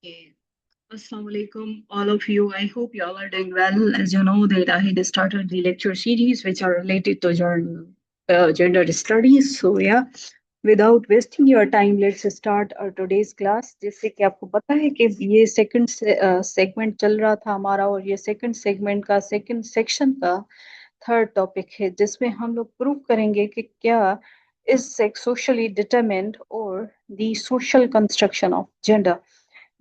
Okay. Assalamu alaikum, all of you. I hope you all are doing well. As you know, that I had started the lecture series which are related to gender studies. So yeah, without wasting your time, let's start our today's class. जैसे कि आपको पता है कि ये second segment चल रहा था हमारा और ये सेकंड सेगमेंट का सेकंड सेक्शन का थर्ड टॉपिक है जिसमें हम लोग प्रूव करेंगे कि क्या इज सेक्स सोशली डिटरमिन्ड और the social construction of gender.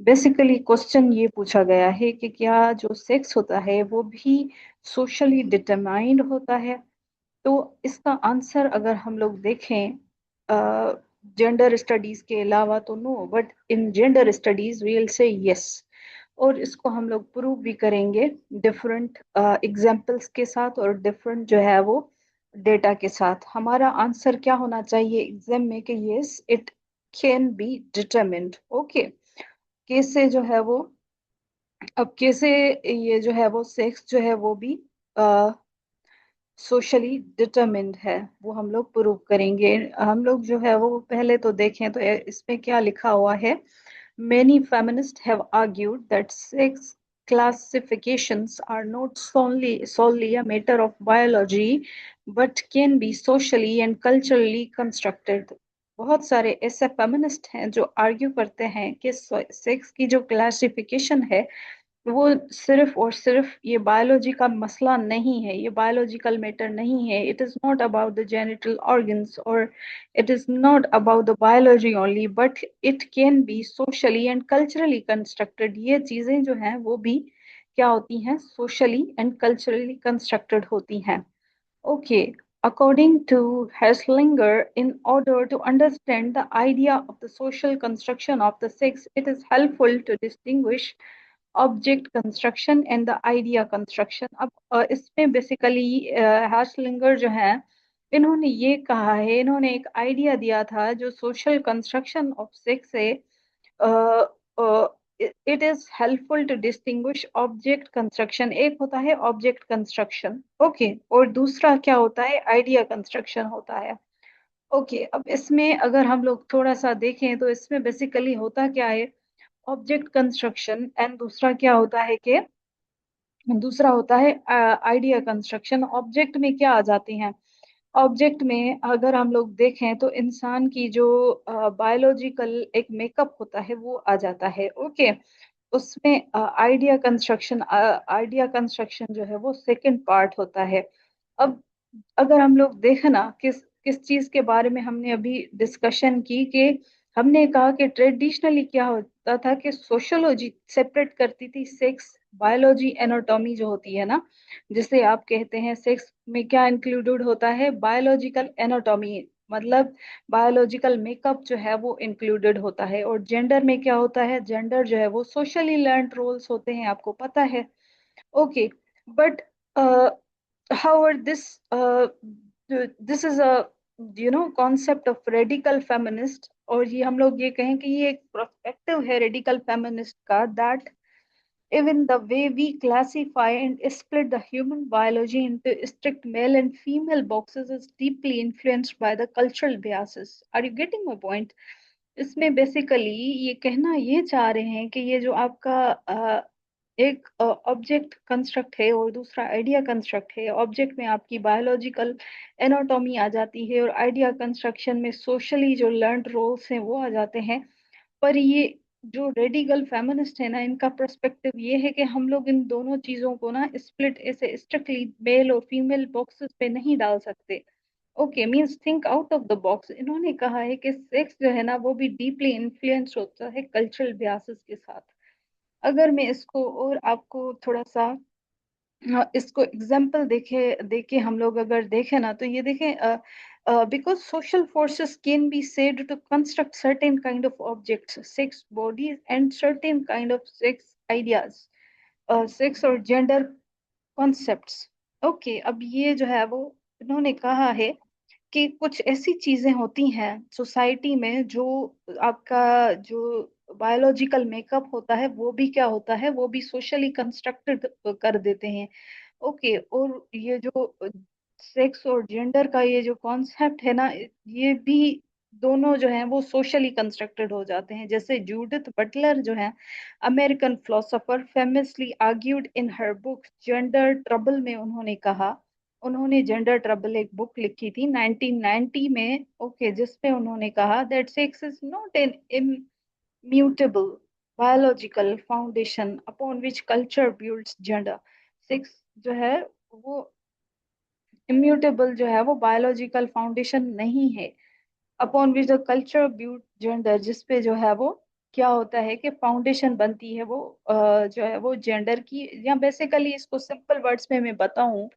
Basically question ये पूछा गया है कि क्या जो सेक्स होता है वो भी सोशली डिटरमाइंड होता है। तो इसका आंसर अगर हम लोग देखें जेंडर स्टडीज के अलावा तो no, but in gender studies we will say yes. और इसको हम लोग प्रूव भी करेंगे डिफरेंट एग्जाम्पल्स के साथ और डिफरेंट जो है वो डेटा के साथ। हमारा आंसर क्या होना चाहिए एग्जाम में कि yes it can B determined. Okay, कैसे जो है वो, अब कैसे ये जो है वो सेक्स जो है वो भी सोशली डिटरमिन्ड है वो हम लोग प्रूव करेंगे। हम लोग जो है वो पहले तो देखें तो इसमें क्या लिखा हुआ है। Many feminists have argued that sex classifications are not solely a matter of biology but can be socially and culturally constructed। बहुत सारे ऐसे फेमिनिस्ट हैं जो आर्ग्यू करते हैं कि सेक्स की जो क्लासिफिकेशन है वो सिर्फ और सिर्फ ये बायोलॉजी का मसला नहीं है, ये बायोलॉजिकल मैटर नहीं है। It is not about the genital organs और it is not about the biology only but it can be socially and culturally constructed. ये चीजें जो हैं वो भी क्या होती हैं, सोशली एंड कल्चरली कंस्ट्रक्टेड होती हैं। Okay, according to Herslinger, in order to understand the idea of the social construction of the sex, it is helpful to distinguish object construction and the idea construction. अब इसमें basically हैशलिंगर जो है इन्होंने ये कहा है, इन्होंने एक आइडिया दिया था जो सोशल कंस्ट्रक्शन ऑफ सेक्स है। It is helpful to distinguish object construction, एक होता है ऑब्जेक्ट कंस्ट्रक्शन ओके, और दूसरा क्या होता है, आइडिया कंस्ट्रक्शन होता है। ओके, अब इसमें अगर हम लोग थोड़ा सा देखें तो इसमें बेसिकली होता क्या है, ऑब्जेक्ट कंस्ट्रक्शन एंड दूसरा क्या होता है कि दूसरा होता है आइडिया कंस्ट्रक्शन। ऑब्जेक्ट में क्या आ जाती हैं, ऑब्जेक्ट में अगर हम लोग देखें तो इंसान की जो बायोलॉजिकल एक मेकअप होता है वो आ जाता है। ओके, उसमें आइडिया कंस्ट्रक्शन जो है वो सेकंड पार्ट होता है। अब अगर हम लोग देखें ना किस किस चीज के बारे में हमने अभी डिस्कशन की कि हमने कहा कि ट्रेडिशनली क्या होता था कि सोशोलॉजी सेपरेट करती थी सेक्स बायोलॉजी एनाटॉमी जो होती है ना, जिसे आप कहते हैं सेक्स में क्या इंक्लूडेड होता है, बायोलॉजिकल एनाटॉमी, मतलब बायोलॉजिकल मेकअप जो है वो इंक्लूडेड होता है। और जेंडर में क्या होता है, जेंडर जो है वो सोशली लर्नड रोल्स होते हैं, आपको पता है। Okay, but however this is a concept of radical feminist, और ये हम लोग ये कहें कि ये एक पर्सपेक्टिव है रेडिकल फेमिनिस्ट का, that even the way we classify and split the human biology into strict male and female boxes is deeply influenced by the cultural biases। Are you getting my point? इसमें basically ये कहना ये चाह रहे हैं कि ये जो आपका एक ऑब्जेक्ट कंस्ट्रक्ट है और दूसरा आइडिया कंस्ट्रक्ट है। ऑब्जेक्ट में आपकी बायोलॉजिकल एनाटॉमी आ जाती है और आइडिया कंस्ट्रक्शन में सोशली जो लर्नड रोल्स हैं वो आ जाते हैं। पर ये जो रेडिकल फेमिनिस्ट है ना, इनका पर्सपेक्टिव ये है कि हम लोग इन दोनों चीजों को ना स्प्लिट ऐसे स्ट्रिक्टली मेल और फीमेल बॉक्सेस पे नहीं डाल सकते। Okay, means think out of the box. इन्होंने कहा है कि सेक्स जो है ना वो भी डीपली इन्फ्लुएंस होता है कल्चरल बियासेस के साथ। अगर मैं इसको और आपको थोड़ा सा इसको एग्जाम्पल देखे हम लोग अगर देखें ना तो ये देखें, because social forces can be said to construct certain kind of objects, sex bodies and certain kind of sex ideas, sex और जेंडर कॉन्सेप्ट्स। ओके, अब ये जो है वो इन्होंने कहा है कि कुछ ऐसी चीजें होती हैं सोसाइटी में जो आपका जो बायोलॉजिकल मेकअप होता है वो भी क्या होता है, वो भी सोशली कंस्ट्रक्टेड कर देते हैं। ओके, और ये जो सेक्स और जेंडर का ये जो कॉन्सेप्ट है ना, ये भी दोनों जो हैं वो सोशली कंस्ट्रक्टेड हो जाते हैं। जैसे जूडिथ बटलर जो है, अमेरिकन फिलोसोफर, फेमसली आर्ग्यूड इन हर बुक जेंडर ट्रबल में, उन्होंने कहा, उन्होंने जेंडर ट्रबल एक बुक लिखी थी 1990 में, ओके, जिसमें उन्होंने कहा that sex is not an immutable biological foundation upon which culture builds gender। Sex जो है वो इम्यूटेबल जो है वो बायोलॉजिकल फाउंडेशन नहीं है upon which the culture built gender, जिसपे जो है वो क्या होता है कि फाउंडेशन बनती है वो जो है वो जेंडर की। या बेसिकली इसको सिंपल वर्ड्स में मैं बताऊं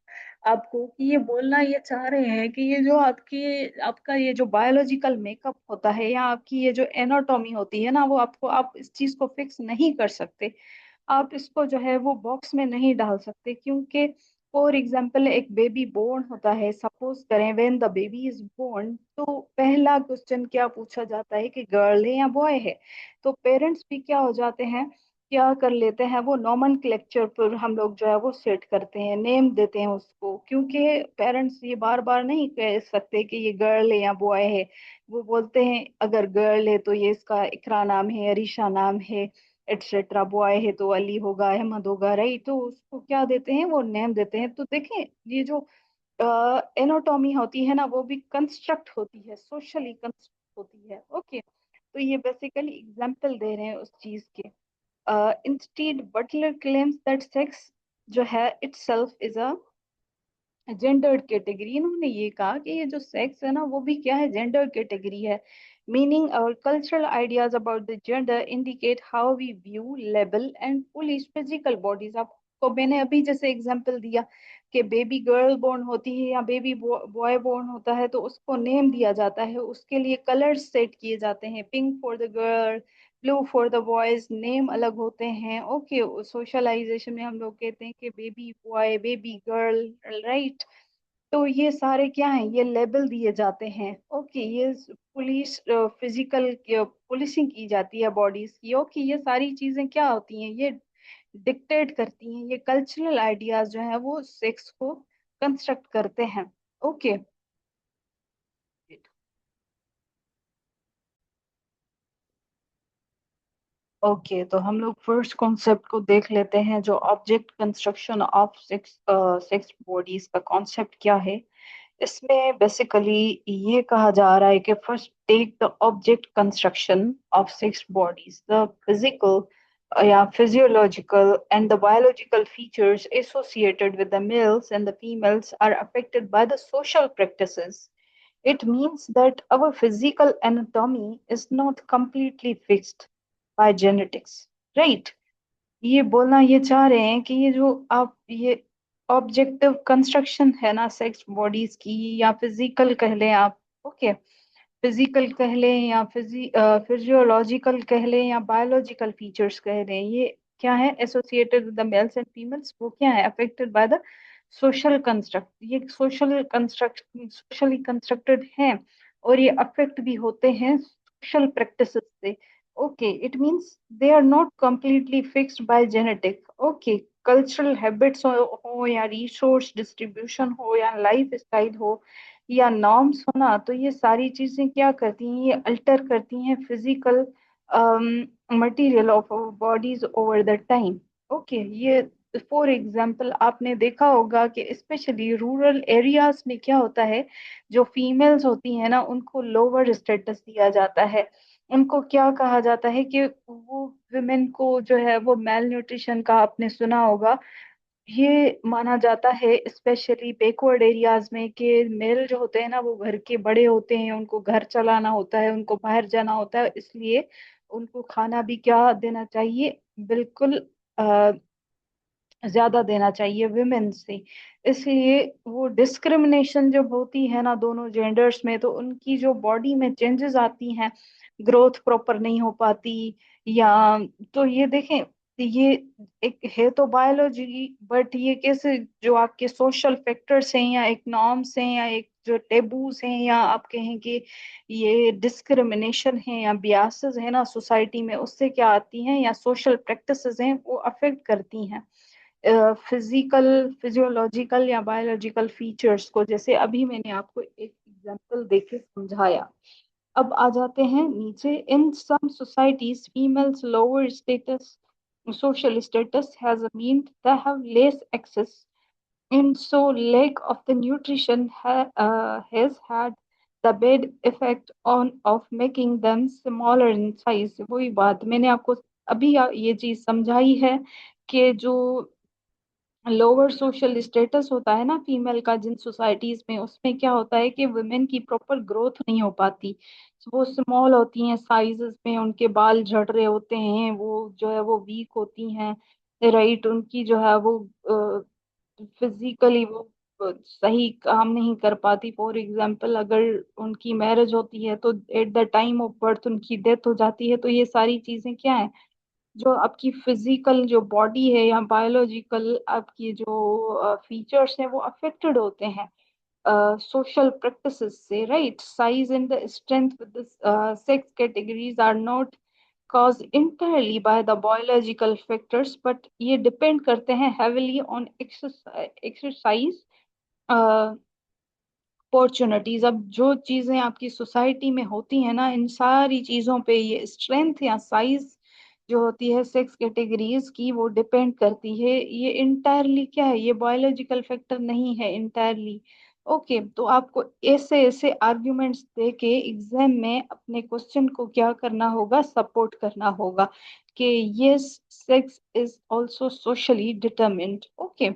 आपको कि ये बोलना ये चाह रहे हैं कि ये जो आपकी आपका ये जो बायोलॉजिकल मेकअप होता है या आपकी ये जो एनाटॉमी होती है ना, वो आपको, आप इस चीज को फिक्स नहीं कर सकते। आप इसको जो है वो बॉक्स में नहीं डाल सकते, क्योंकि फॉर एग्जाम्पल एक बेबी बोर्न होता है, सपोज करें when the baby is born, तो पहला क्वेश्चन क्या पूछा जाता है कि गर्ल है या बॉय है। तो पेरेंट्स भी क्या हो जाते हैं, क्या कर लेते हैं, वो नॉमनक्लेचर पर हम लोग जो है वो सेट करते हैं, नेम देते हैं उसको, क्योंकि पेरेंट्स ये बार बार नहीं कह सकते कि ये गर्ल है या बॉय है। वो बोलते हैं अगर गर्ल है तो ये इसका इकरा नाम है, अरीशा नाम है, एटसेट्रा, बॉय है तो अली होगा, अहमद होगा, राइट। तो उसको क्या देते हैं, वो नेम देते हैं। तो देखें, ये जो एनाटॉमी होती है ना, वो भी कंस्ट्रक्ट होती है, सोशली कंस्ट्रक्ट होती है, ओके। तो ये बेसिकली एग्जाम्पल दे रहे हैं उस चीज के। Instead Butler claims that sex जो है itself is a gendered category. इन्होंने ये कहा कि ये जो सेक्स है ना, वो भी क्या है, जेंडर कैटेगरी है। Meaning our cultural ideas about the gender indicate how we view, label and police physical bodies. आपको मैंने अभी जैसे एग्जांपल दिया कि बेबी गर्ल बोर्न होती है या बेबी बॉय बोर्न होता है, तो उसको नेम दिया जाता है, उसके लिए कलर्स सेट किए जाते हैं, pink for the girl, blue for the boys, name अलग होते हैं, ओके। सोशलाइजेशन में हम लोग कहते हैं कि baby boy, baby girl, right. तो ये सारे क्या हैं, ये लेबल दिए जाते हैं, ओके। ये पुलिस फिजिकल पुलिसिंग की जाती है बॉडीज की, ओके। ये सारी चीजें क्या होती हैं, ये डिक्टेट करती हैं, ये कल्चरल आइडियाज जो है वो सेक्स को कंस्ट्रक्ट करते हैं, ओके। ओके, तो हम लोग फर्स्ट कॉन्सेप्ट को देख लेते हैं, जो object construction of sex sex bodies का कॉन्सेप्ट क्या है। इसमें बेसिकली ये कहा जा रहा है कि first take the object construction of sex bodies, the physical या physiological and the biological features associated with the males and the females are affected by the social practices. It means that our physical anatomy is not completely fixed by genetics, right? ये बोलना ये चाह रहे हैं कि ये जो आप ये ऑब्जेक्टिव कंस्ट्रक्शन है ना सेक्स बॉडीज की, या फिजिकल कह लें आप, ओके, फिजिकल कह लें या फिजियोलॉजिकल कह लें या बायोलॉजिकल फीचर्स कह लें, ये क्या है, associated with the males and females, वो क्या है, affected by the social construct, ये सोशल कंस्ट्रक्ट, सोशली कंस्ट्रक्टेड हैं, और ये अफेक्ट भी होते हैं सोशल प्रैक्टिसेस से, okay. It means they are not completely fixed by genetic, okay. Cultural habits हो या रिसोर्स डिस्ट्रीब्यूशन हो या लाइफ स्टाइल हो या नॉर्म्स हो ना, तो ये सारी चीजें क्या करती हैं, ये अल्टर करती हैं physical material of bodies over the time, okay. ये फॉर एग्जाम्पल आपने देखा होगा कि स्पेशली रूरल एरियाज में क्या होता है, जो फीमेल्स होती हैं ना, उनको लोअर स्टेटस दिया जाता है। उनको क्या कहा जाता है कि वो विमेन को जो है वो मेल न्यूट्रिशन का आपने सुना होगा। ये माना जाता है स्पेशली बैकवर्ड एरियाज में कि मेल जो होते हैं ना, वो घर के बड़े होते हैं, उनको घर चलाना होता है, उनको बाहर जाना होता है, इसलिए उनको खाना भी क्या देना चाहिए, बिल्कुल ज्यादा देना चाहिए विमेन से। इसलिए वो डिस्क्रिमिनेशन जब होती है ना दोनों जेंडर्स में, तो उनकी जो बॉडी में चेंजेस आती हैं, ग्रोथ प्रॉपर नहीं हो पाती, या तो ये देखें, ये एक है तो बायोलॉजी, बट ये कैसे, जो आपके सोशल फैक्टर्स हैं या एक नॉर्म्स हैं या एक जो टेबूज हैं, या आप कहें कि ये डिस्क्रिमिनेशन है या बियासेस है ना सोसाइटी में, उससे क्या आती हैं, या सोशल प्रैक्टिसेस हैं, वो अफेक्ट करती हैं फिजिकल, फिजियोलॉजिकल या बायोलॉजिकल फीचर्स को। जैसे अभी मैंने आपको एक एग्जांपल देके समझाया। अब आ जाते हैं नीचे। In some societies females lower status social status has meant they have less access, and so lack of the nutrition has had the bad effect on of making them smaller in size। वही बात मैंने आपको अभी ये चीज समझाई है कि जो लोअर सोशल स्टेटस होता है ना फीमेल का जिन सोसाइटीज में, उसमें क्या होता है कि वुमेन की प्रॉपर ग्रोथ नहीं हो पाती। वो स्मॉल होती हैं साइजेस में, उनके बाल झड़ रहे होते हैं, वो जो है वो वीक होती हैं, राइट। उनकी जो है वो फिजिकली वो सही काम नहीं कर पाती। फॉर एग्जाम्पल अगर उनकी मैरिज होती है तो at the time of birth उनकी डेथ हो जाती है। तो ये सारी चीजें क्या है, जो आपकी फिजिकल जो बॉडी है या बायोलॉजिकल आपकी जो फीचर्स हैं वो अफेक्टेड होते हैं social practices से, right? Size and the strength with the sex categories are not caused entirely by the biological factors, but ये depend करते हैं heavily on exercise अपॉर्चुनिटीज। अब जो चीजें आपकी सोसाइटी में होती है ना, इन सारी चीजों पे ये स्ट्रेंथ या साइज जो होती है सेक्स कैटेगरीज की, वो डिपेंड करती है। ये इंटायरली क्या है, ये बायोलॉजिकल फैक्टर नहीं है इंटायरली। ओके, तो आपको ऐसे ऐसे आर्ग्यूमेंट्स दे के एग्जाम में अपने क्वेश्चन को क्या करना होगा, सपोर्ट करना होगा कि yes sex is also socially determined. Okay,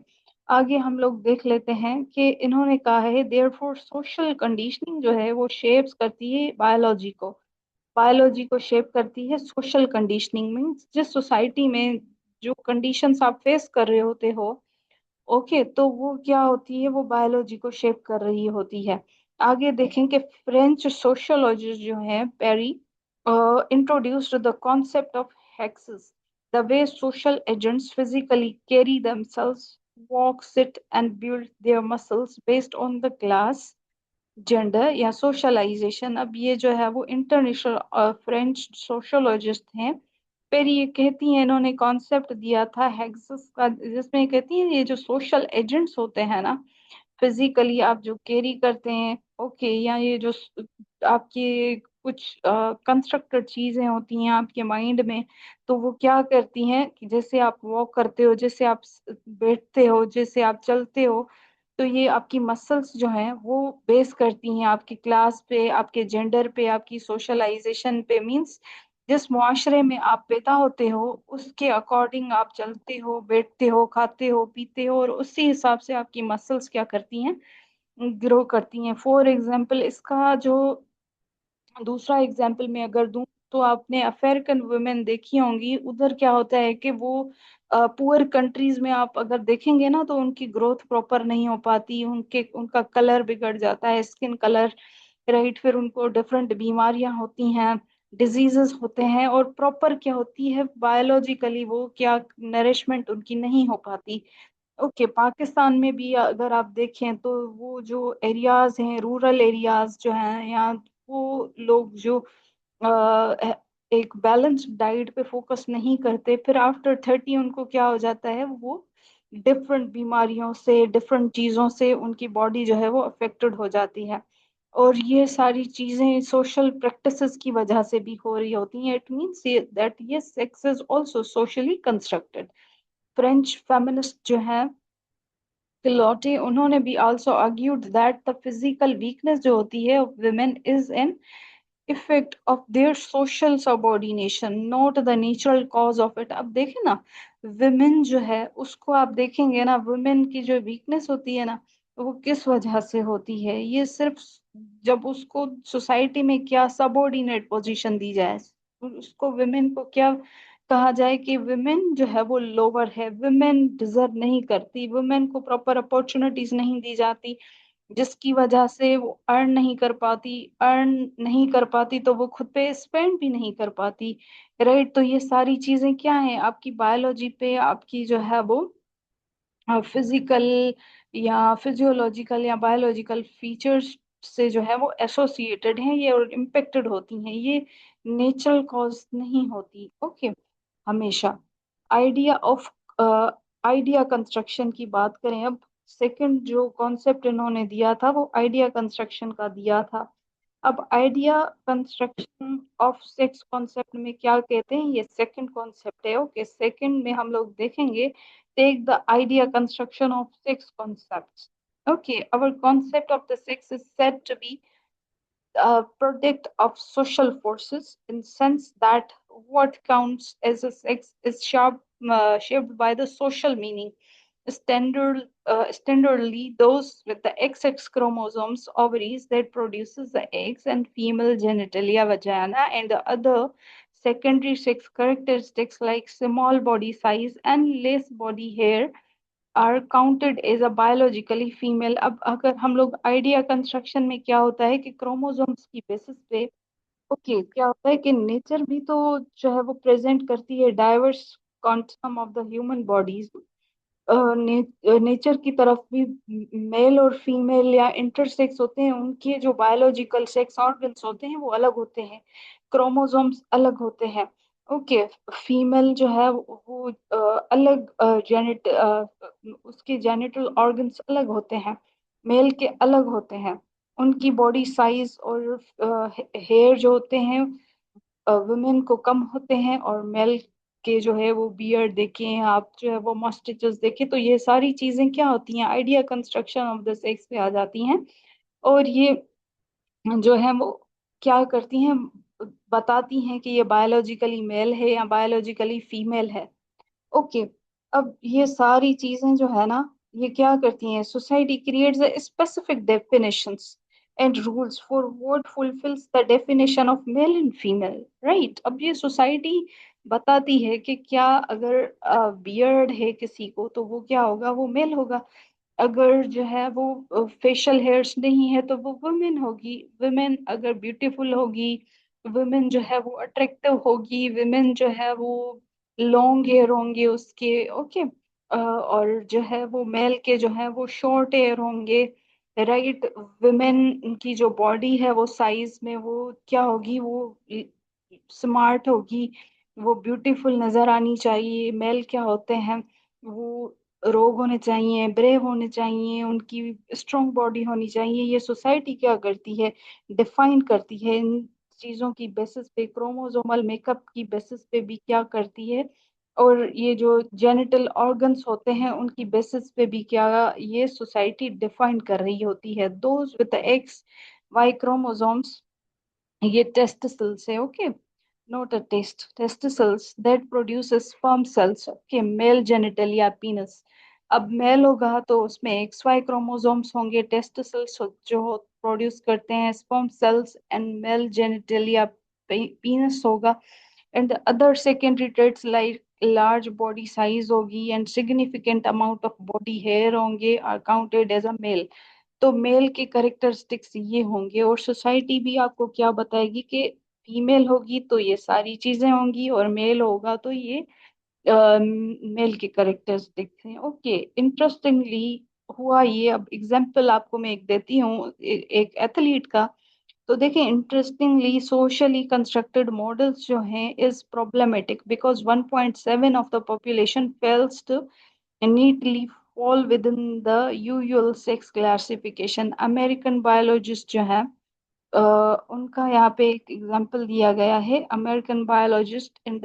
आगे हम लोग देख लेते हैं कि इन्होंने कहा है देयरफॉर सोशल कंडीशनिंग जो है वो शेप्स करती है बायोलॉजी को। बायोलॉजी को शेप करती है सोशल कंडीशनिंग। मीन्स जिस सोसाइटी में जो कंडीशंस आप फेस कर रहे होते हो, ओके, तो वो क्या होती है, वो बायोलॉजी को शेप कर रही होती है। आगे देखें कि फ्रेंच सोशियोलॉजिस्ट जो है Pierre introduced the concept of hexes, the way social agents physically carry themselves, walk, sit, and build their muscles based on the class, gender या सोशलाइजेशन। अब ये जो है वो इंटरनेशनल फ्रेंच सोशोलॉजिस्ट हैं। फिर ये कहती हैं, इन्होंने कॉन्सेप्ट दिया था हेक्सस का, जिसमें कहती हैं ये जो सोशल एजेंट्स होते हैं ना, फिजिकली आप जो कैरी करते हैं, ओके, या ये जो आपकी कुछ कंस्ट्रक्टेड चीजें होती हैं आपके माइंड में, तो वो क्या करती हैं कि जैसे आप वॉक करते हो, जैसे आप बैठते हो, जैसे आप चलते हो, तो ये आपकी मसल्स जो हैं वो बेस करती हैं आपकी क्लास पे, आपके जेंडर पे, आपकी सोशलाइजेशन पे। मींस जिस मुआशरे में आप पैदा होते हो उसके अकॉर्डिंग आप चलते हो, बैठते हो, खाते हो, पीते हो, और उसी हिसाब से आपकी मसल्स क्या करती हैं, ग्रो करती हैं। फॉर एग्जाम्पल इसका जो दूसरा एग्जाम्पल मैं अगर दूं, तो आपने अफ्रीकन वुमेन देखी होंगी, उधर क्या होता है कि वो पुअर कंट्रीज में आप अगर देखेंगे ना तो उनकी ग्रोथ प्रॉपर नहीं हो पाती, उनके उनका कलर बिगड़ जाता है, स्किन कलर, राइट। फिर उनको डिफरेंट बीमारियां होती हैं, डिजीजेस होते हैं, और प्रॉपर क्या होती है बायोलॉजिकली वो क्या नरिशमेंट उनकी नहीं हो पाती। ओके, पाकिस्तान में भी अगर आप देखें तो वो जो एरियाज हैं, रूरल एरियाज जो हैं, या वो लोग जो अ, एक बैलेंस्ड डाइट पे फोकस नहीं करते, फिर आफ्टर 30 उनको क्या हो जाता है, वो डिफरेंट बीमारियों से, डिफरेंट चीज़ों से उनकी बॉडी जो है वो अफेक्टेड हो जाती है। और ये सारी चीज़ें सोशल प्रैक्टिसेस की वजह से भी हो रही होती हैं। इट मीन्स दैट ये sex is also socially constructed. French feminist जो है क्लोटे, उन्होंने भी also argued that the physical weakness जो होती है women is an effect of their social subordination, not the natural cause of it. अब देखें ना, वुमेन जो है उसको आप देखेंगे ना, वुमेन की जो वीकनेस होती है ना, वो किस वजह से होती है, ये सिर्फ जब उसको सोसाइटी में क्या सबॉर्डिनेट पोजीशन दी जाए, उसको वुमेन को क्या कहा जाए कि वुमेन जो है वो लोअर है, वुमेन डिजर्व नहीं करती, वुमेन को प्रॉपर अपॉर्चुनिटीज नहीं दी जाती, जिसकी वजह से वो अर्न नहीं कर पाती, अर्न नहीं कर पाती तो वो खुद पे स्पेंड भी नहीं कर पाती, राइट। तो ये सारी चीजें क्या है, आपकी बायोलॉजी पे, आपकी जो है वो फिजिकल या फिजियोलॉजिकल या बायोलॉजिकल फीचर्स से जो है वो एसोसिएटेड हैं ये, और इम्पेक्टेड होती हैं ये, नेचुरल कॉज नहीं होती। ओके, हमेशा आइडिया ऑफ आइडिया कंस्ट्रक्शन की बात करें अब, सेकंड जो कॉन्सेप्ट इन्होंने दिया था वो आइडिया कंस्ट्रक्शन का दिया था। अब idea construction of sex concept में क्या कहते हैं, ये सेकंड कॉन्सेप्ट है। ओके, सेकंड में हम लोग देखेंगे, take the idea construction of sex concept. Okay, our concept of the sex is said to be a product of social forces, in sense that what counts as a sex is shaped by the social meaning. Standardly, those with the XX chromosomes, ovaries that produces the eggs, and female genitalia, vagina, and the other secondary sex characteristics like small body size and less body hair are counted as a biologically female. अब अगर हम लोग idea construction में क्या होता है कि chromosomes की बेसिस पे, ओके, क्या होता है कि नेचर भी तो जो है वो प्रेजेंट करती है diverse continuum of the human bodies. Nature की तरफ भी मेल और फीमेल या इंटरसेक्स होते हैं, उनके जो बायोलॉजिकल सेक्स ऑर्गन्स होते हैं वो अलग होते हैं, क्रोमोसोम्स अलग होते हैं। ओके, फीमेल जो है वो अलग जेनेट उसके जेनिटल ऑर्गन्स अलग होते हैं, मेल के अलग होते हैं। उनकी बॉडी साइज और हेयर जो होते हैं वुमेन को कम होते हैं, और मेल के जो है वो बियर्ड देखें आप, जो है वो मस्टिचेस देखें, तो ये सारी चीजें क्या होती हैं, idea construction of the sex पे आ जाती हैं। और ये जो है वो क्या करती हैं, बताती हैं कि ये बायोलॉजिकली मेल है या बायोलॉजिकली फीमेल है। ओके, अब ये सारी चीजें जो है ना, ये क्या करती हैं, society creates a specific definitions and rules for what fulfils the definition of male and female, right. अब ये सोसाइटी बताती है कि क्या अगर बियर्ड है किसी को तो वो क्या होगा, वो मेल होगा। अगर जो है वो फेशियल हेयर्स नहीं है तो वो वुमेन होगी। वुमेन अगर ब्यूटीफुल होगी, वुमेन जो है वो अट्रैक्टिव होगी, वुमेन जो है वो लॉन्ग हेयर होंगे उसके। ओके, और जो है वो मेल के जो है वो शॉर्ट हेयर होंगे, राइट। वुमेन की जो बॉडी है वो साइज में वो क्या होगी, वो स्मार्ट होगी, वो ब्यूटीफुल नजर आनी चाहिए। मेल क्या होते हैं, वो रोग होने चाहिए, ब्रेव होने चाहिए, उनकी स्ट्रॉन्ग बॉडी होनी चाहिए। ये सोसाइटी क्या करती है, डिफाइन करती है इन चीजों की बेसिस पे, क्रोमोसोमल मेकअप की बेसिस पे भी क्या करती है। और ये जो जेनिटल ऑर्गन्स होते हैं उनकी बेसिस पे भी क्या ये सोसाइटी डिफाइन कर रही होती है। Those with the X Y chromosomes, ये टेस्टिसल्स है। Okay, not a testicles that produces sperm cells, okay, male genital या पीनस। अब मेल होगा तो उसमें एक्स वाई क्रोमोसोम्स होंगे, टेस्टिसल्स जो प्रोड्यूस करते हैं sperm cells, and male genital या पीनस होगा। And the other secondary traits like large body size होगी and significant amount of body hair होंगे are counted as a male. तो मेल के करेक्टरिस्टिक्स ये होंगे, और सोसाइटी भी आपको क्या बताएगी कि फीमेल होगी तो ये सारी चीजें होंगी, और मेल होगा तो ये मेल के करेक्टरिस्टिक्स हैं। ओके, इंटरेस्टिंगली हुआ ये। अब एग्जांपल आपको मैं एक देती हूँ एक एथलीट का। तो देखें, इंटरेस्टिंगली सोशली कंस्ट्रक्टेड मॉडल्स जो हैं is problematic because 1.7 of the population fails to neatly fall within the usual sex classification। American biologist जो है उनका यहाँ पे एक एग्जांपल दिया गया है। American biologist in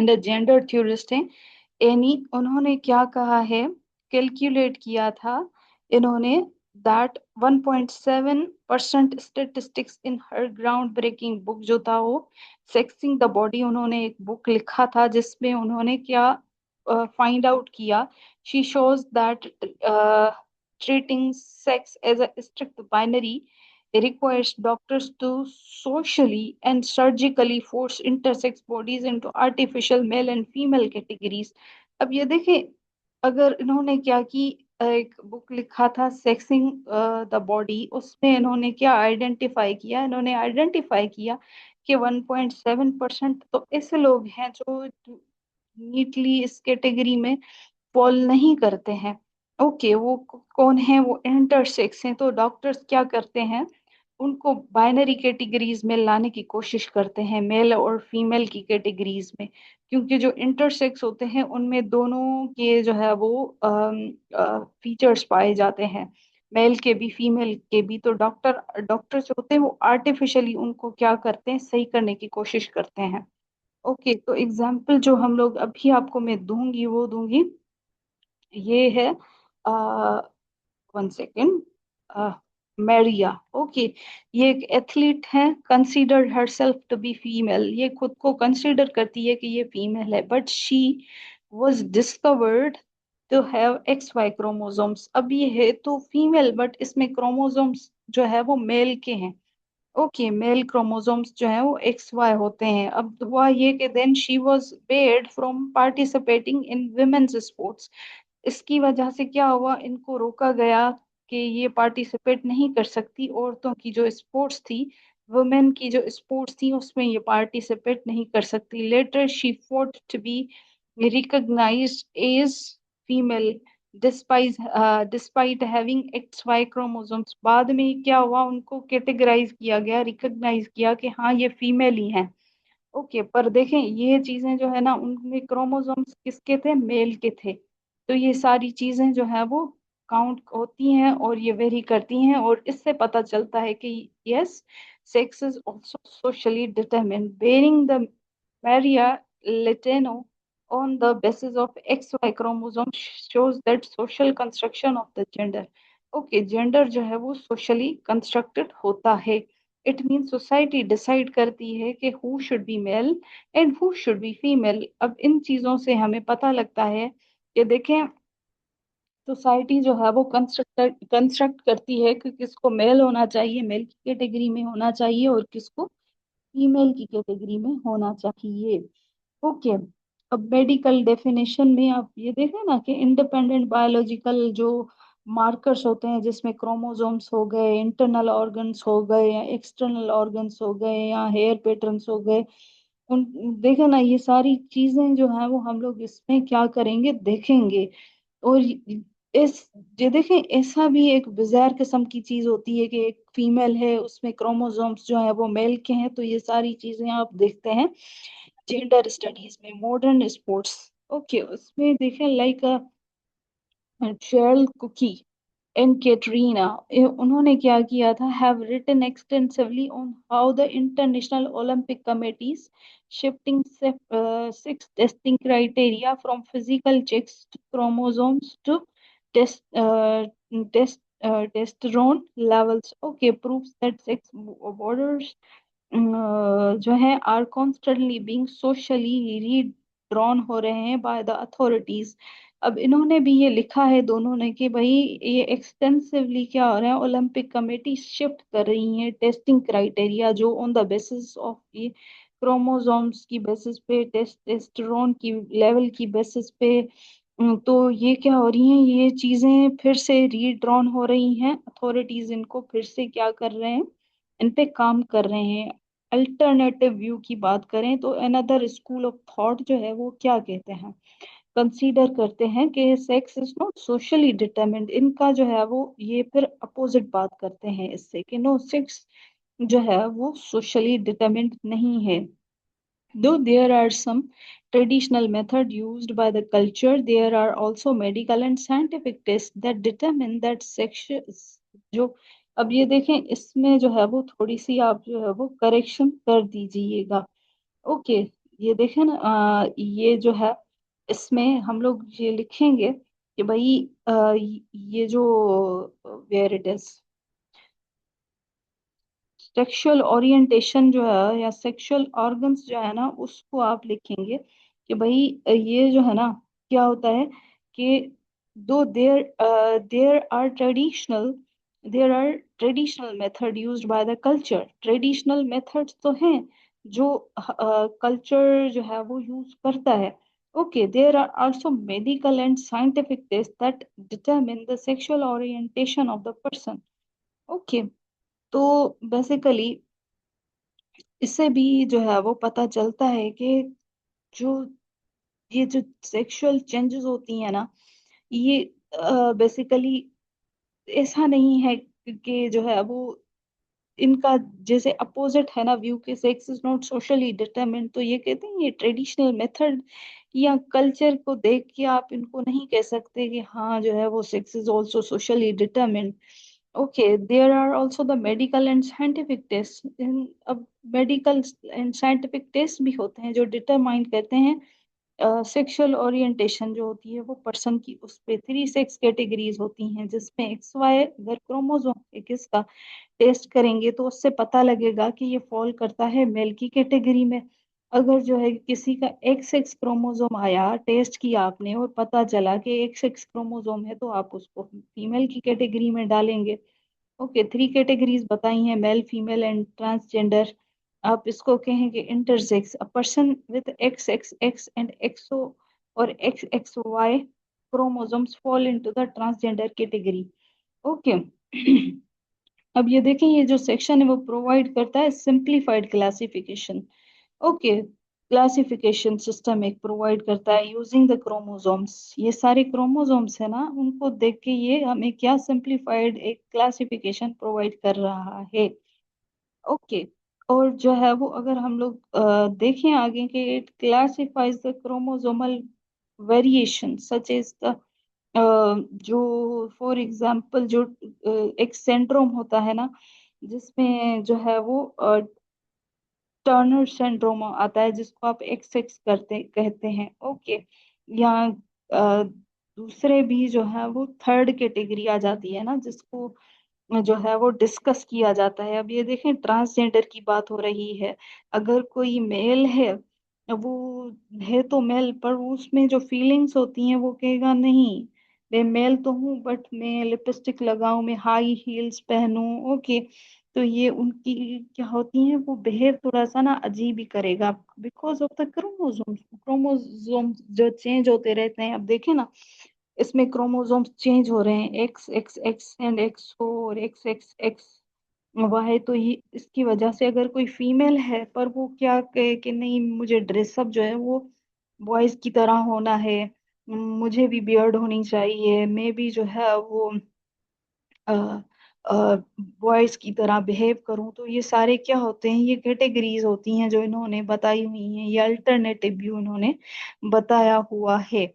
the gender theorist हैं एनी, उन्होंने क्या कहा है, कैलकुलेट किया था इन्होंने, that 1.7% statistics in her ground breaking book जो था वो सेक्सिंग द बॉडी, उन्होंने एक बुक लिखा था जिसमें उन्होंने क्या फाइंड आउट किया। She shows that treating sex as a strict binary requires doctors to socially and surgically force intersex bodies into artificial male and female categories। अब ये देखें, अगर इन्होंने क्या की, एक बुक लिखा था सेक्सिंग द बॉडी, उसमें इन्होंने क्या आइडेंटिफाई किया, इन्होंने आइडेंटिफाई किया कि 1.7% तो ऐसे लोग हैं जो नीटली इस कैटेगरी में फॉल नहीं करते हैं। ओके, वो कौन है, वो इंटरसेक्स हैं। तो डॉक्टर्स क्या करते हैं, उनको बाइनरी कैटेगरीज में लाने की कोशिश करते हैं, मेल और फीमेल की कैटेगरीज में, क्योंकि जो इंटरसेक्स होते हैं उनमें दोनों के जो है वो फीचर्स पाए जाते हैं। मेल के भी फीमेल के भी। तो डॉक्टर डॉक्टर जो होते हैं वो आर्टिफिशियली उनको क्या करते हैं, सही करने की कोशिश करते हैं। ओके, तो एग्जाम्पल जो हम लोग अभी आपको मैं दूंगी वो दूंगी, ये है, वन सेकेंड, मैरिया। ओके, ये एक एथलीट है, consider herself to be female, ये खुद को कंसीडर करती है कि ये फीमेल है, but she was discovered to have X Y chromosomes. अब ये है तो फीमेल, बट इसमें क्रोमोसोम्स जो है वो मेल के हैं। ओके, मेल क्रोमोसोम्स जो है वो एक्स वाई होते हैं। अब हुआ ये कि then she was barred from participating in women's sports. इसकी वजह से क्या हुआ, इनको रोका गया कि ये पार्टिसिपेट नहीं कर सकती, औरतों की जो स्पोर्ट्स थी, वुमेन की जो स्पोर्ट्स थी उसमें ये पार्टिसिपेट नहीं कर सकती। Later she fought to be recognized as female despise despite having X Y chromosomes. बाद में क्या हुआ, उनको कैटेगराइज किया गया, रिकॉग्नाइज किया कि हाँ ये फीमेल ही हैं। ओके, पर देखें ये चीजें जो है ना, उनमें क्रोमोसोम्स किसके थे, मेल के थे। तो ये सारी चीजें जो है वो काउंट होती हैं और ये वेरी करती हैं, और इससे पता चलता है कि yes, sex is also socially determined, bearing the Maria Leteno on the basis of XY chromosome shows that social construction of the gender. Okay, gender जो है वो socially constructed होता है। It means society decide करती है कि who should be male and who should be female। अब इन चीजों से हमें पता लगता है कि देखें, सोसाइटी जो है वो कंस्ट्रक्ट करती है कि किसको मेल होना चाहिए, मेल की कैटेगरी में होना चाहिए, और किसको फीमेल की कैटेगरी में होना चाहिए। ओके, अब मेडिकल डेफिनेशन में आप ये देखें ना कि इंडिपेंडेंट बायोलॉजिकल जो मार्कर्स होते हैं, जिसमें क्रोमोसोम्स हो गए, इंटरनल ऑर्गन्स हो गए, या एक्सटर्नल ऑर्गन्स हो गए, या हेयर पैटर्न्स हो गए, उन देखे ना, ये सारी चीजें जो है वो हम लोग इसमें क्या करेंगे, देखेंगे। और इस ये देखें, ऐसा भी एक बिजार किस्म की चीज होती है कि एक फीमेल है, उसमें क्रोमोसोम्स जो है वो मेल के हैं। तो ये सारी चीजें आप देखते हैं जेंडर स्टडीज में, मॉडर्न स्पोर्ट्स। ओके, उसमें देखें like Cheryl Cooky and Katrina, उन्होंने क्या किया था, have written extensively on how the International Olympic committees shifting sex testing criteria from physical checks to chromosomes to test test testosterone levels. Okay, proves that sex borders जो है are constantly being socially redrawn हो रहे हैं by the authorities. अब इन्होंने भी ये लिखा है दोनों ने कि भाई ये एक्सटेंसिवली क्या हो रहा है, ओलंपिक कमेटी शिफ्ट कर रही है टेस्टिंग क्राइटेरिया जो ऑन द बेसिस ऑफ ये क्रोमोसोम्स की बेसिस पे, टेस्टोस्टेरोन की लेवल की बेसिस पे। तो ये क्या हो रही हैं, ये चीजें फिर से रीड्रॉन हो रही हैं, अथॉरिटीज इनको फिर से क्या कर रहे हैं, इन पे काम कर रहे हैं। अल्टरनेटिव व्यू की बात करें तो अनदर स्कूल ऑफ थॉट जो है वो क्या कहते हैं, कंसीडर करते हैं कि sex is not socially determined. इनका जो है वो ये फिर अपोजिट बात करते हैं इससे कि नो, सेक्स जो है वो सोशली डिटरमिन्ड नहीं है। Though there are some traditional methods used by the culture, there are also medical and scientific tests that determine that sexual जो, अब ये देखें इसमें जो है वो थोड़ी सी आप जो है वो करेक्शन कर दीजिएगा। ओके, ये देखें ना, ये जो है इसमें हम लोग ये लिखेंगे कि भाई ये जो where it is sexual orientation जो है या सेक्सुअल ऑर्गन्स जो है ना, उसको आप लिखेंगे कि भाई ये जो है ना, क्या होता है कि दो there there are traditional method used by the culture. Traditional methods तो हैं जो कल्चर जो है वो यूज करता है। Okay, there are also medical and scientific test that determine the sexual orientation of the person. Okay, तो बेसिकली इससे भी जो है वो पता चलता है कि जो ये जो सेक्सुअल चेंजेस होती हैं ना, ये बेसिकली ऐसा नहीं है कि जो है वो इनका जैसे अपोजिट है ना व्यू के sex is not socially determined, तो ये कहते हैं ये ट्रेडिशनल मेथड या कल्चर को देख के आप इनको नहीं कह सकते कि हाँ जो है वो sex is also socially determined. Okay, there are also the medical and scientific test. अब मेडिकल एंड साइंटिफिक टेस्ट भी होते हैं जो डिटरमाइन करते हैं सेक्सुअल ओरिएंटेशन जो होती है वो पर्सन की। उस पे 3 सेक्स कैटेगरीज होती हैं जिसमें एक्स वाई, अगर क्रोमोसोम एक्स का टेस्ट करेंगे तो उससे पता लगेगा कि ये फॉल करता है मेल की कैटेगरी में। अगर जो है किसी का एक्स एक्स क्रोमोसोम आया, टेस्ट किया आपने और पता चला कि एक्स एक्स क्रोमोसोम है, तो आप उसको फीमेल की कैटेगरी में डालेंगे। ओके, 3 कैटेगरीज बताई हैं, मेल फीमेल एंड ट्रांसजेंडर। आप इसको कहेंगे intersex, a person with X X X and X O और X X Y chromosomes fall into the transgender category. Okay. अब ये देखें, ये जो सेक्शन है वो प्रोवाइड करता है simplified classification. Okay, classification system एक प्रोवाइड करता है यूजिंग द क्रोमोसोम्स। ये सारे क्रोमोसोम्स है ना, उनको देख के ये हमें क्या सिंप्लीफाइड एक क्लासिफिकेशन प्रोवाइड कर रहा है। ओके, और जो है वो अगर हम लोग देखें आगे कि it classifies the chromosomal variation such as the जो फॉर एग्जांपल जो एक सिंड्रोम होता है ना, जिसमें जो है वो टर्नर सिंड्रोम आता है जिसको आप एक्स एक्स करते कहते हैं। ओके, यहाँ दूसरे भी जो है वो थर्ड कैटेगरी आ जाती है ना, जिसको जो है वो डिस्कस किया जाता है। अब ये देखें, ट्रांसजेंडर की बात हो रही है। अगर कोई मेल है, वो है तो मेल, पर उसमें जो फीलिंग्स होती हैं वो कहेगा नहीं, मैं मेल तो हूँ बट मैं लिपस्टिक लगाऊं, मैं हाई हील्स पहनूं। ओके, तो ये उनकी क्या होती हैं, वो बिहेव थोड़ा सा ना अजीब ही करेगा because of the chromosomes. Chromosomes जो चेंज होते रहते हैं, अब देखें ना, इसमें क्रोमोसोम्स चेंज हो रहे हैं, x X X and x और एक्स एक्स एक्स वाई। तो ये इसकी वजह से अगर कोई फीमेल है पर वो क्या कहे कि नहीं, मुझे ड्रेसअप जो है वो बॉयज की तरह होना है, मुझे भी बियर्ड होनी चाहिए, मैं भी जो है वो बॉयज की तरह बिहेव करूं। तो ये सारे क्या होते हैं, ये कैटेगरीज होती हैं जो इन्होंने बताई हुई हैं, ये अल्टरनेटिव व्यू इन्होंने बताया हुआ है।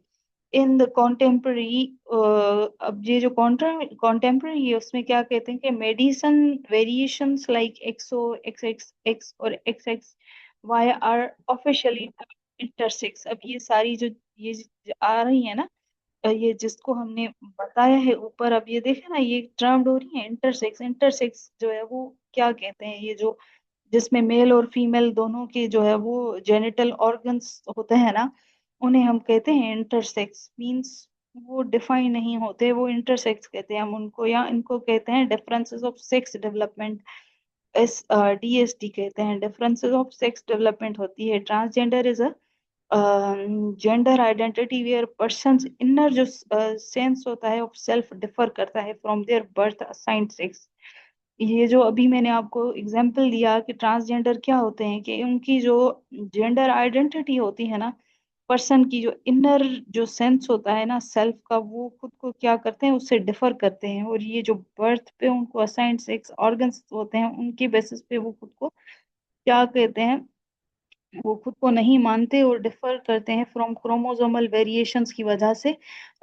इन द कॉन्टेम्प्ररी, अब ये जो कॉन्टेम्प्ररी है उसमें क्या कहते हैं कि medicine variations like X O X X X और X X Y are officially intersex. अब ये सारी जो ये आ रही है ना, ये जिसको हमने बताया है ऊपर, अब ये देखे ना, ये टर्म्ड हो रही है इंटरसेक्स। इंटरसेक्स जो है वो क्या कहते हैं, ये जो जिसमें मेल और फीमेल दोनों के जो है वो जेनिटल ऑर्गन्स होते हैं ना, उन्हें हम कहते हैं इंटरसेक्स। मींस वो डिफाइन नहीं होते, वो इंटरसेक्स कहते हैं हम उनको, या इनको कहते हैं differences of sex development. As DSD कहते हैं, डिफरेंसेस ऑफ सेक्स डेवलपमेंट होती है। Transgender is a gender identity where person's inner जो सेंस होता है ऑफ सेल्फ डिफर करता है from their birth assigned sex. ये जो अभी मैंने आपको एग्जाम्पल दिया कि ट्रांसजेंडर क्या होते हैं, कि उनकी जो जेंडर आइडेंटिटी होती है ना, पर्सन की जो इनर जो सेंस होता है ना सेल्फ का, वो खुद को क्या करते हैं, उससे डिफर करते हैं। और ये जो बर्थ पे उनको असाइंड सेक्स ऑर्गन्स होते हैं, उनके बेसिस पे वो खुद को क्या कहते हैं, वो खुद को नहीं मानते और डिफर करते हैं फ्रॉम क्रोमोसोमल वेरिएशंस की वजह से।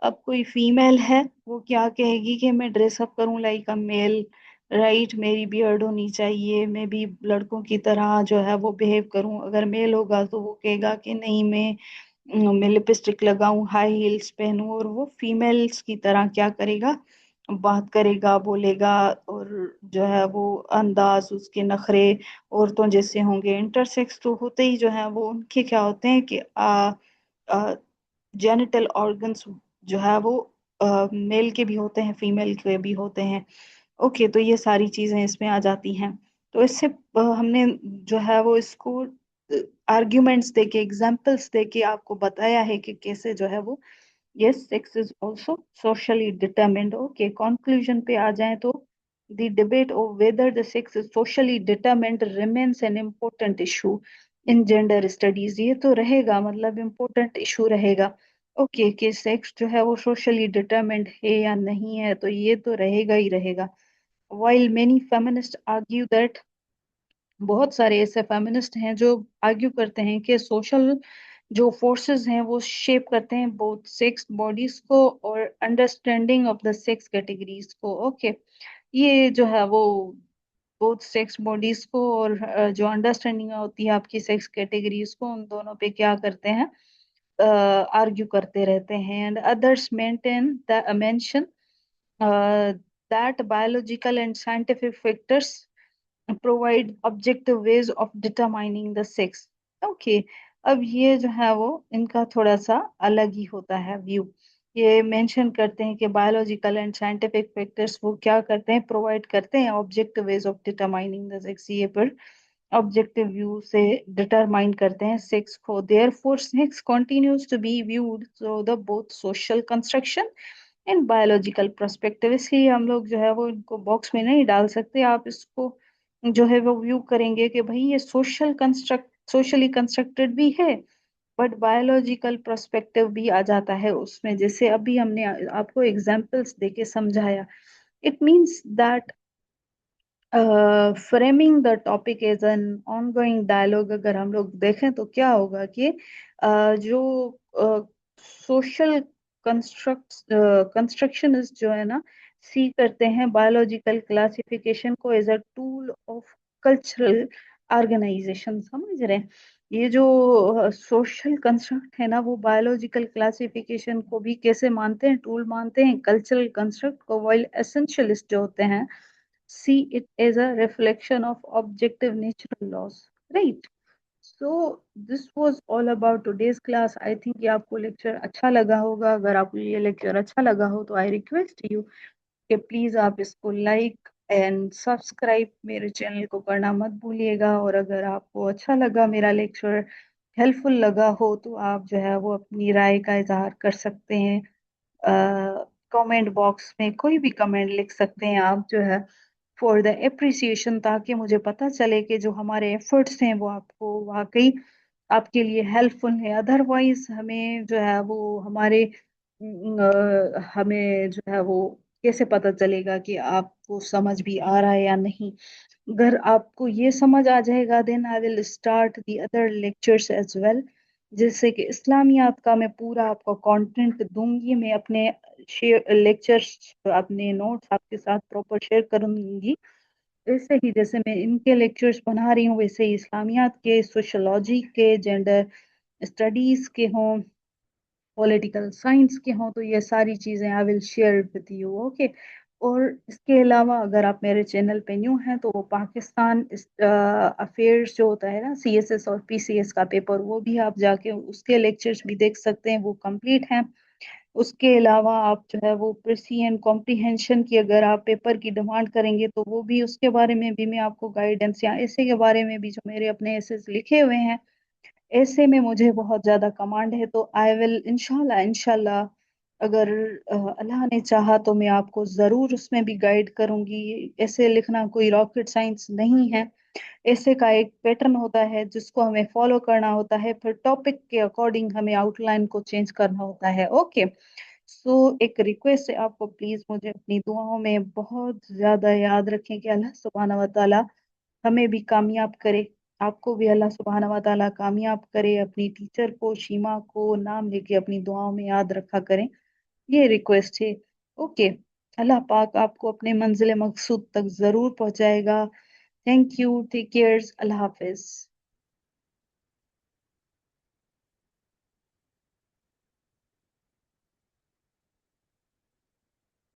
अब कोई फीमेल है, वो क्या कहेगी कि मैं ड्रेसअप करूं लाइक अ मेल, राइट, मेरी बियर्ड होनी चाहिए, मैं भी लड़कों की तरह जो है वो बिहेव करूं। अगर मेल होगा तो वो कहेगा कि नहीं, मैं लिपस्टिक लगाऊं, हाई हील्स पहनूं, और वो फीमेल्स की तरह क्या करेगा, बात करेगा, बोलेगा, और जो है वो अंदाज, उसके नखरे औरतों जैसे होंगे। इंटरसेक्स तो होते ही जो है वो उनके क्या होते हैं कि जेनिटल ऑर्गन्स जो है वो मेल के भी होते हैं, फीमेल के भी होते हैं। ओके, तो ये सारी चीजें इसमें आ जाती हैं। तो इससे हमने जो है वो इसको आर्ग्यूमेंट्स देके, एग्जाम्पल्स देके आपको बताया है कि कैसे जो है वो yes sex is also socially determined. Okay, conclusion पे आ जाए तो the debate of whether the sex is socially determined remains an important issue in gender studies. ये तो रहेगा, मतलब इम्पोर्टेंट इशू रहेगा। ओके, कि सेक्स जो है वो सोशली डिटरमिन्ड है या नहीं है, तो ये तो रहेगा ही रहेगा। while many feminists argue that, बहुत सारे ऐसे फेमिनिस्ट हैं जो आर्ग्यू करते हैं कि सोशल जो फोर्सेस हैं वो शेप करते हैं बोथ सेक्स बॉडीज को और understanding of the sex categories को। ओके, ये जो है वो बोथ सेक्स बॉडीज को और जो अंडरस्टैंडिंग होती है आपकी सेक्स कैटेगरीज को, उन दोनों पे क्या करते हैं, आर्ग्यू करते रहते हैं। And others maintain the mention that biological and scientific factors provide objective ways of determining the sex। Okay, अब ये जो है वो इनका थोड़ा सा अलग ही होता है व्यू। ये मेंशन करते हैं कि बायोलॉजिकल एंड साइंटिफिक फैक्टर्स वो क्या करते हैं, प्रोवाइड करते हैं objective ways of determining the sex. ये पर ऑब्जेक्टिव व्यू से डिटरमाइन करते हैं सेक्स को। Therefore sex continues to be viewed through the both social construction and biological perspective. इसलिए हम लोग जो है वो इनको बॉक्स में नहीं डाल सकते। आप इसको जो है वो व्यू करेंगे कि भाई ये सोशली कंस्ट्रक्टेड भी है, बट बायोलॉजिकल पर्सपेक्टिव भी आ जाता है उसमें। जैसे अभी हमने आपको एग्जांपल्स देके समझाया। It means that framing the topic as an ongoing dialogue, अगर हम लोग देखें तो क्या होगा कि जो सोशल कंस्ट्रक्शनिस्ट जो है ना, सी करते हैं बायोलॉजिकल क्लासिफिकेशन को as a tool of cultural organization. समझ रहे हैं? ये जो सोशल कंस्ट्रक्ट है ना, वो बायोलॉजिकल क्लासिफिकेशन को भी कैसे मानते हैं, टूल मानते हैं कल्चरल कंस्ट्रक्ट को। वाइल एसेंशियलिस्ट जो होते हैं see it as a reflection of objective natural laws, right? So this was all about today's class. I think ये आपको लेक्चर अच्छा लगा होगा। अगर आपको ये लेक्चर अच्छा लगा हो तो आई रिक्वेस्ट यू कि प्लीज आप इसको लाइक एंड सब्सक्राइब मेरे चैनल को करना मत भूलिएगा। और अगर आपको अच्छा लगा मेरा लेक्चर, हेल्पफुल लगा हो, तो आप जो है वो अपनी राय का इजहार कर सकते हैं। कमेंट बॉक्स में कोई भी कमेंट लिख सकते हैं आप जो है, फॉर द एप्रिसिएशन, ताकि मुझे पता चले कि जो हमारे एफर्ट्स हैं वो आपको वाकई आपके लिए हेल्पफुल है। अदरवाइज हमें जो है वो हमें जो है वो कैसे पता चलेगा कि आपको समझ भी आ रहा है या नहीं। अगर आपको ये समझ आ जाएगा, then I will start the other lectures as well. जैसे कि इस्लामियात का मैं पूरा आपको कंटेंट दूंगी, मैं अपने शेयर लेक्चर्स अपने नोट्स आपके साथ प्रॉपर शेयर करूंगी। वैसे ही जैसे मैं इनके लेक्चर्स बना रही हूँ, वैसे ही इस्लामियात के, सोशोलॉजी के, जेंडर स्टडीज के हों, पॉलिटिकल साइंस के हों, तो ये सारी चीज़ें I will share with you. Okay, और इसके अलावा अगर आप मेरे चैनल पे न्यू हैं तो वो पाकिस्तान अफेयर्स जो होता है ना, सीएसएस और पीसीएस का पेपर, वो भी आप जाके उसके लेक्चर्स भी देख सकते हैं, वो कंप्लीट हैं। उसके अलावा आप जो है वो प्रेसी एंड कॉम्प्रिहेंशन की अगर आप पेपर की डिमांड करेंगे तो वो भी, उसके बारे में भी मैं आपको गाइडेंस, या ऐसे के बारे में भी जो मेरे अपने ऐसे लिखे हुए हैं, ऐसे में मुझे बहुत ज़्यादा कमांड है। तो आई विल इंशाल्लाह इंशाल्लाह, अगर अल्लाह ने चाहा तो मैं आपको ज़रूर उसमें भी गाइड करूंगी। ऐसे लिखना कोई रॉकेट साइंस नहीं है। ऐसे का एक पैटर्न होता है जिसको हमें फॉलो करना होता है, फिर टॉपिक के अकॉर्डिंग हमें आउटलाइन को चेंज करना होता है। ओके, सो एक रिक्वेस्ट है आपको, प्लीज मुझे अपनी दुआओं में बहुत ज्यादा याद रखें कि अल्लाह सुब्हाना व तआला हमें भी कामयाब करे, आपको भी अल्लाह सुब्हाना व तआला कामयाब करे। अपनी टीचर को, शीमा को नाम लेके अपनी दुआओं में याद रखा करें, ये रिक्वेस्ट है। ओके, अल्लाह पाक आपको अपने मंजिल मकसूद तक जरूर पहुंचाएगा। थैंक यू, टेक केयर, अल्लाह हाफिज।